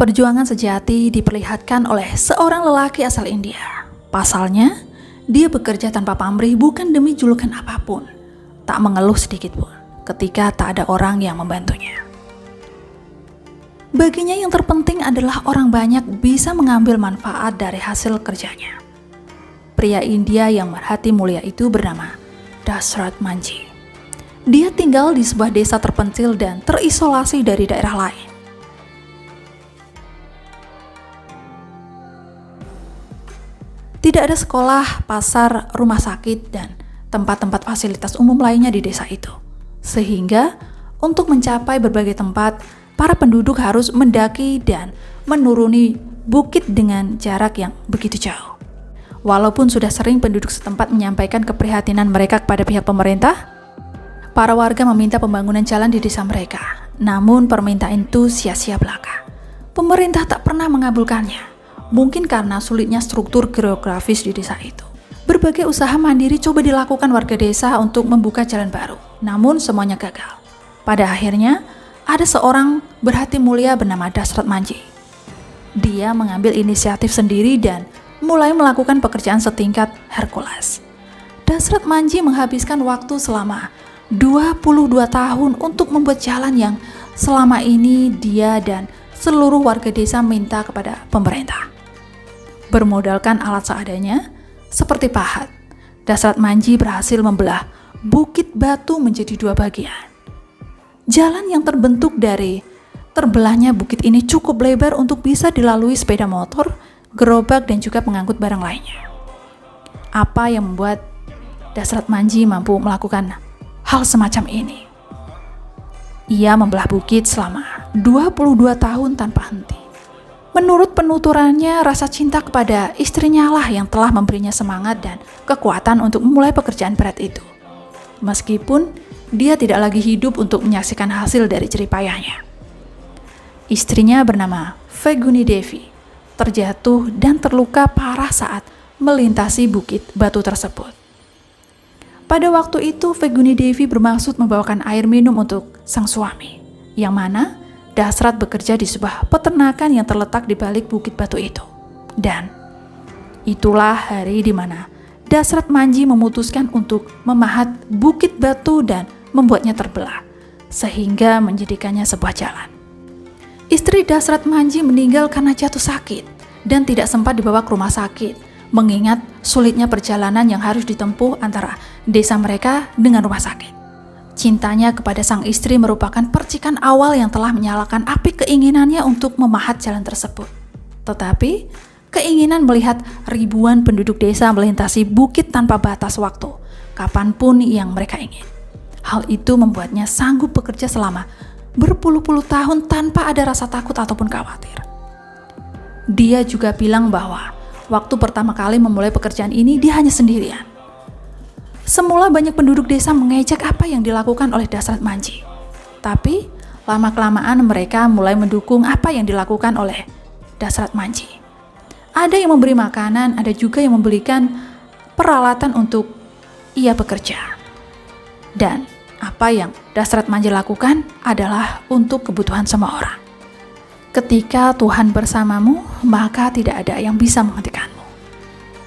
Perjuangan sejati diperlihatkan oleh seorang lelaki asal India. Pasalnya, dia bekerja tanpa pamrih bukan demi julukan apapun, tak mengeluh sedikit pun ketika tak ada orang yang membantunya. Baginya yang terpenting adalah orang banyak bisa mengambil manfaat dari hasil kerjanya. Pria India yang berhati mulia itu bernama Dashrath Manjhi. Dia tinggal di sebuah desa terpencil dan terisolasi dari daerah lain. Tidak ada sekolah, pasar, rumah sakit, dan tempat-tempat fasilitas umum lainnya di desa itu. Sehingga, untuk mencapai berbagai tempat, para penduduk harus mendaki dan menuruni bukit dengan jarak yang begitu jauh. Walaupun sudah sering penduduk setempat menyampaikan keprihatinan mereka kepada pihak pemerintah, para warga meminta pembangunan jalan di desa mereka. Namun permintaan itu sia-sia belaka. Pemerintah tak pernah mengabulkannya. Mungkin karena sulitnya struktur geografis di desa itu. Berbagai usaha mandiri coba dilakukan warga desa untuk membuka jalan baru, namun semuanya gagal. Pada akhirnya, ada seorang berhati mulia bernama Dashrath Manjhi. Dia mengambil inisiatif sendiri dan mulai melakukan pekerjaan setingkat Hercules. Dashrath Manjhi menghabiskan waktu selama 22 tahun untuk membuat jalan yang selama ini dia dan seluruh warga desa minta kepada pemerintah. Bermodalkan alat seadanya, seperti pahat, Dashrath Manjhi berhasil membelah bukit batu menjadi dua bagian. Jalan yang terbentuk dari terbelahnya bukit ini cukup lebar untuk bisa dilalui sepeda motor, gerobak, dan juga pengangkut barang lainnya. Apa yang membuat Dashrath Manjhi mampu melakukan hal semacam ini? Ia membelah bukit selama 22 tahun tanpa henti. Menurut penuturannya, rasa cinta kepada istrinya lah yang telah memberinya semangat dan kekuatan untuk memulai pekerjaan berat itu. Meskipun dia tidak lagi hidup untuk menyaksikan hasil dari jerih payahnya. Istrinya bernama Feguni Devi terjatuh dan terluka parah saat melintasi bukit batu tersebut. Pada waktu itu, Feguni Devi bermaksud membawakan air minum untuk sang suami, yang mana Dashrath bekerja di sebuah peternakan yang terletak di balik bukit batu itu. Dan itulah hari di mana Dashrath Manjhi memutuskan untuk memahat bukit batu dan membuatnya terbelah, sehingga menjadikannya sebuah jalan. Istri Dashrath Manjhi meninggal karena jatuh sakit dan tidak sempat dibawa ke rumah sakit, mengingat sulitnya perjalanan yang harus ditempuh antara desa mereka dengan rumah sakit. Cintanya kepada sang istri merupakan percikan awal yang telah menyalakan api keinginannya untuk memahat jalan tersebut. Tetapi, keinginan melihat ribuan penduduk desa melintasi bukit tanpa batas waktu, kapanpun yang mereka ingin. Hal itu membuatnya sanggup bekerja selama berpuluh-puluh tahun tanpa ada rasa takut ataupun khawatir. Dia juga bilang bahwa waktu pertama kali memulai pekerjaan ini dia hanya sendirian. Semula banyak penduduk desa mengejek apa yang dilakukan oleh Dashrath Manjhi. Tapi, lama-kelamaan mereka mulai mendukung apa yang dilakukan oleh Dashrath Manjhi. Ada yang memberi makanan, ada juga yang membelikan peralatan untuk ia bekerja. Dan apa yang Dashrath Manjhi lakukan adalah untuk kebutuhan semua orang. Ketika Tuhan bersamamu, maka tidak ada yang bisa menghentikanmu.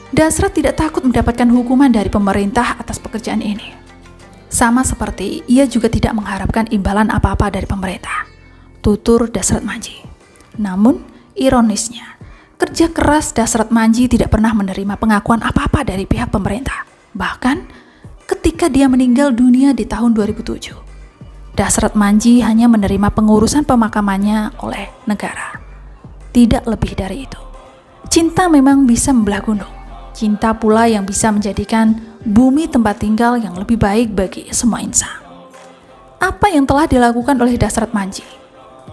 Dashrath tidak takut mendapatkan hukuman dari pemerintah atas pekerjaan ini. Sama seperti ia juga tidak mengharapkan imbalan apa-apa dari pemerintah, tutur Dashrath Manjhi. Namun, ironisnya, kerja keras Dashrath Manjhi tidak pernah menerima pengakuan apa-apa dari pihak pemerintah. Bahkan, ketika dia meninggal dunia di tahun 2007, Dashrath Manjhi hanya menerima pengurusan pemakamannya oleh negara. Tidak lebih dari itu. Cinta memang bisa membelah gunung. Cinta pula yang bisa menjadikan bumi tempat tinggal yang lebih baik bagi semua insan. Apa yang telah dilakukan oleh Dashrath Manjhi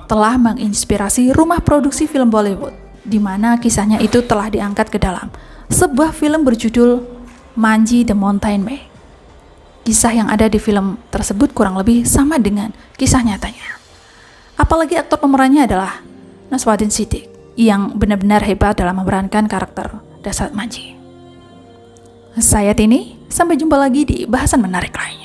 telah menginspirasi rumah produksi film Bollywood, di mana kisahnya itu telah diangkat ke dalam sebuah film berjudul Manjhi The Mountain Man. Kisah yang ada di film tersebut kurang lebih sama dengan kisah nyatanya. Apalagi aktor pemerannya adalah Nawazuddin Siddiqui yang benar-benar hebat dalam memerankan karakter Dashrath Manjhi. Saya Tini, sampai jumpa lagi di bahasan menarik lain.